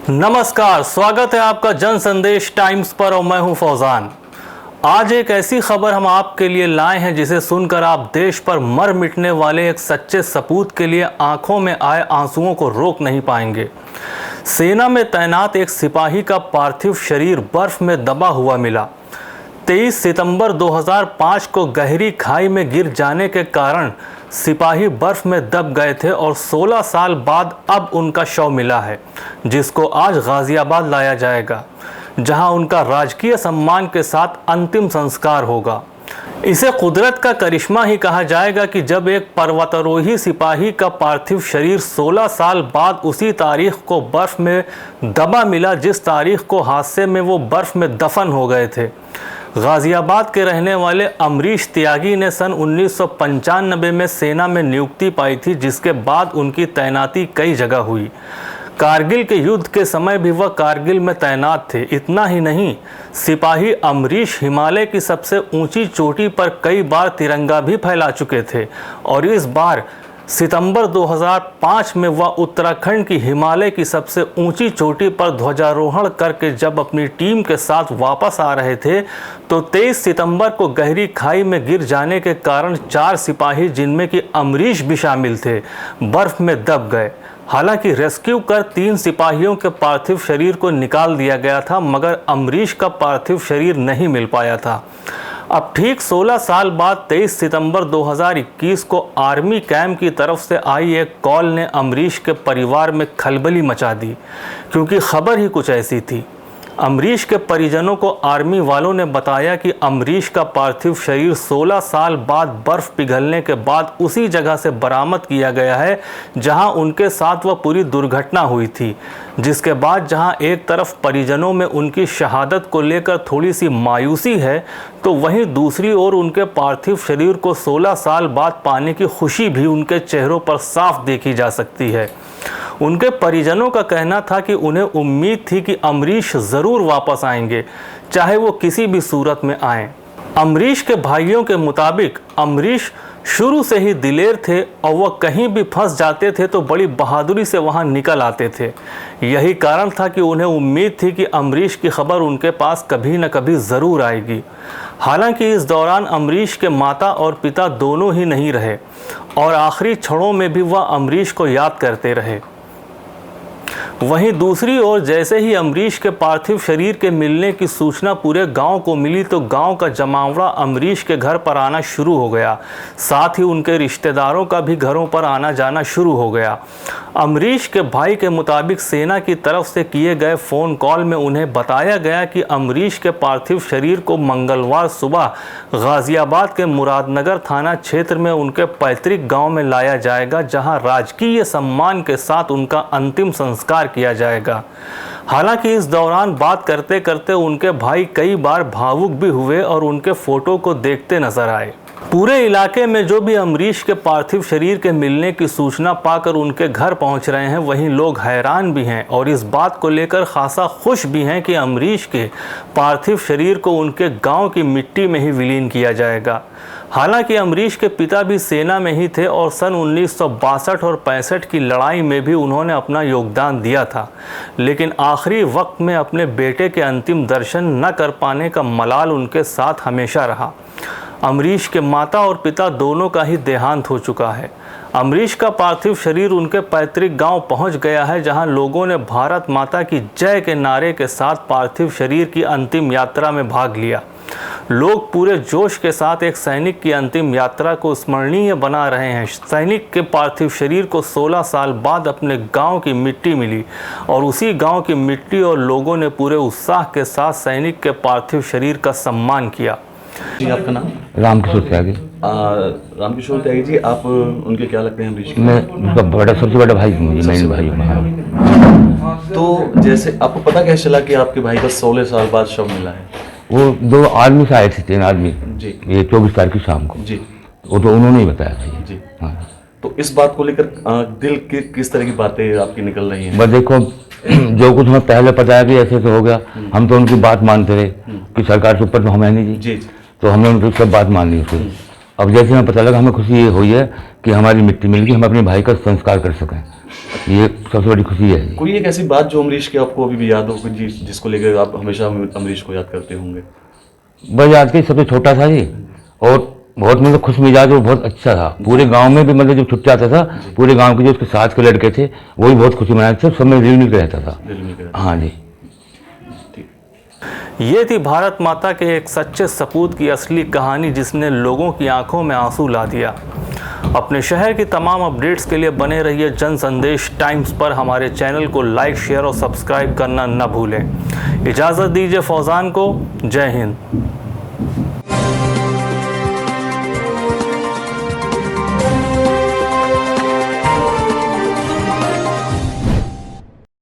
नमस्कार, स्वागत है आपका जन संदेश टाइम्स पर और मैं हूं फौजान। आज एक ऐसी खबर हम आपके लिए लाए हैं जिसे सुनकर आप देश पर मर मिटने वाले एक सच्चे सपूत के लिए आंखों में आए आंसुओं को रोक नहीं पाएंगे। सेना में तैनात एक सिपाही का पार्थिव शरीर बर्फ में दबा हुआ मिला। 23 सितंबर 2005 को गहरी खाई में गिर जाने के कारण सिपाही बर्फ में दब गए थे और 16 साल बाद अब उनका शव मिला है, जिसको आज गाजियाबाद लाया जाएगा, जहां उनका राजकीय सम्मान के साथ अंतिम संस्कार होगा। इसे कुदरत का करिश्मा ही कहा जाएगा कि जब एक पर्वतारोही सिपाही का पार्थिव शरीर 16 साल बाद उसी तारीख को बर्फ में दबा मिला जिस तारीख को हादसे में वो बर्फ में दफन हो गए थे। गाजियाबाद के रहने वाले अमरीश त्यागी ने सन 1995 में सेना में नियुक्ति पाई थी, जिसके बाद उनकी तैनाती कई जगह हुई। कारगिल के युद्ध के समय भी वह कारगिल में तैनात थे। इतना ही नहीं, सिपाही अमरीश हिमालय की सबसे ऊंची चोटी पर कई बार तिरंगा भी फैला चुके थे और इस बार सितंबर 2005 में वह उत्तराखंड की हिमालय की सबसे ऊंची चोटी पर ध्वजारोहण करके जब अपनी टीम के साथ वापस आ रहे थे तो 23 सितंबर को गहरी खाई में गिर जाने के कारण 4 सिपाही, जिनमें कि अमरीश भी शामिल थे, बर्फ में दब गए। हालांकि रेस्क्यू कर 3 सिपाहियों के पार्थिव शरीर को निकाल दिया गया था, मगर अमरीश का पार्थिव शरीर नहीं मिल पाया था। अब ठीक 16 साल बाद 23 सितंबर 2021 को आर्मी कैंप की तरफ से आई एक कॉल ने अमरीश के परिवार में खलबली मचा दी, क्योंकि खबर ही कुछ ऐसी थी। अमरीश के परिजनों को आर्मी वालों ने बताया कि अमरीश का पार्थिव शरीर 16 साल बाद बर्फ पिघलने के बाद उसी जगह से बरामद किया गया है जहां उनके साथ वह पूरी दुर्घटना हुई थी। जिसके बाद जहां एक तरफ परिजनों में उनकी शहादत को लेकर थोड़ी सी मायूसी है, तो वहीं दूसरी ओर उनके पार्थिव शरीर को 16 साल बाद पाने की खुशी भी उनके चेहरों पर साफ देखी जा सकती है। उनके परिजनों का कहना था कि उन्हें उम्मीद थी कि अमरीश ज़रूर वापस आएंगे, चाहे वो किसी भी सूरत में आएं। अमरीश के भाइयों के मुताबिक अमरीश शुरू से ही दिलेर थे और वह कहीं भी फंस जाते थे तो बड़ी बहादुरी से वहां निकल आते थे। यही कारण था कि उन्हें उम्मीद थी कि अमरीश की खबर उनके पास कभी न कभी ज़रूर आएगी। हालांकि इस दौरान अमरीश के माता और पिता दोनों ही नहीं रहे और आखिरी क्षणों में भी वह अमरीश को याद करते रहे। वहीं दूसरी ओर जैसे ही अमरीश के पार्थिव शरीर के मिलने की सूचना पूरे गांव को मिली तो गांव का जमावड़ा अमरीश के घर पर आना शुरू हो गया। साथ ही उनके रिश्तेदारों का भी घरों पर आना जाना शुरू हो गया। अमरीश के भाई के मुताबिक सेना की तरफ से किए गए फ़ोन कॉल में उन्हें बताया गया कि अमरीश के पार्थिव शरीर को मंगलवार सुबह गाजियाबाद के मुरादनगर थाना क्षेत्र में उनके पैतृक गाँव में लाया जाएगा, जहाँ राजकीय सम्मान के साथ उनका अंतिम संस्कार किया जाएगा। हालांकि इस दौरान बात करते करते उनके भाई कई बार भावुक भी हुए और उनके फोटो को देखते नजर आए। पूरे इलाके में जो भी अमरीश के पार्थिव शरीर के मिलने की सूचना पाकर उनके घर पहुंच रहे हैं, वहीं लोग हैरान भी हैं और इस बात को लेकर खासा खुश भी हैं कि अमरीश के पार्थिव शरीर को उनके गांव की मिट्टी में ही विलीन किया जाएगा। हालांकि अमरीश के पिता भी सेना में ही थे और सन 1962 और 65 की लड़ाई में भी उन्होंने अपना योगदान दिया था, लेकिन आखिरी वक्त में अपने बेटे के अंतिम दर्शन न कर पाने का मलाल उनके साथ हमेशा रहा। अमरीश के माता और पिता दोनों का ही देहांत हो चुका है। अमरीश का पार्थिव शरीर उनके पैतृक गांव पहुंच गया है, जहां लोगों ने भारत माता की जय के नारे के साथ पार्थिव शरीर की अंतिम यात्रा में भाग लिया। लोग पूरे जोश के साथ एक सैनिक की अंतिम यात्रा को स्मरणीय बना रहे हैं। सैनिक के पार्थिव शरीर को 16 साल बाद अपने गांव की मिट्टी मिली और उसी गांव की मिट्टी और लोगों ने पूरे उत्साह के साथ सैनिक के पार्थिव शरीर का सम्मान किया। जी, आपका नाम? रामकिशोर त्यागी। रामकिशोर त्यागी जी, आप उनके क्या लगते हैं अमरीश? मैं उनका सबसे बड़ा भाई हूँ, मेन भाई हूँ। तो जैसे आपको पता कैसे चला कि आपके भाई का 16 साल बाद शव मिला है? वो 2 आर्मी से आए थे, 3 आदमी जी। ये 24 तारीख की शाम को जी। वो तो उन्होंने ही बताया था जी। हाँ। तो इस बात को लेकर दिल की किस तरह की बातें आपकी निकल रही हैं? बस देखो, जो कुछ हमें पहले पता है कि ऐसे ऐसे हो गया, हम तो उनकी बात मानते रहे कि सरकार के ऊपर तो हमें नहीं जी, तो हमने उनकी सब बात मान ली उसकी। अब जैसे हमें पता लगा, हमें खुशी ये हुई है कि हमारी मिट्टी मिल गई, हम अपने भाई का संस्कार कर सकें। ये सबसे बड़ी खुशी है। कोई एक ऐसी बात जो अमरीश की आपको अभी भी याद हो कि जिसको लेकर आप हमेशा अमरीश को याद करते होंगे? बस आज के सबसे छोटा था जी, और बहुत मतलब खुश मिजाज और बहुत अच्छा था। पूरे गांव में भी मतलब जब छुट्टी आता था, पूरे गांव के जो उसके साथ के लड़के थे वो भी बहुत खुशी मनाते थे, सब में रिल रहता था। हाँ जी। ये थी भारत माता के एक सच्चे सपूत की असली कहानी, जिसने लोगों की आंखों में आंसू ला दिया। अपने शहर की तमाम अपडेट्स के लिए बने रहिए जन संदेश टाइम्स पर। हमारे चैनल को लाइक, शेयर और सब्सक्राइब करना न भूलें। इजाज़त दीजिए फौजान को। जय हिंद।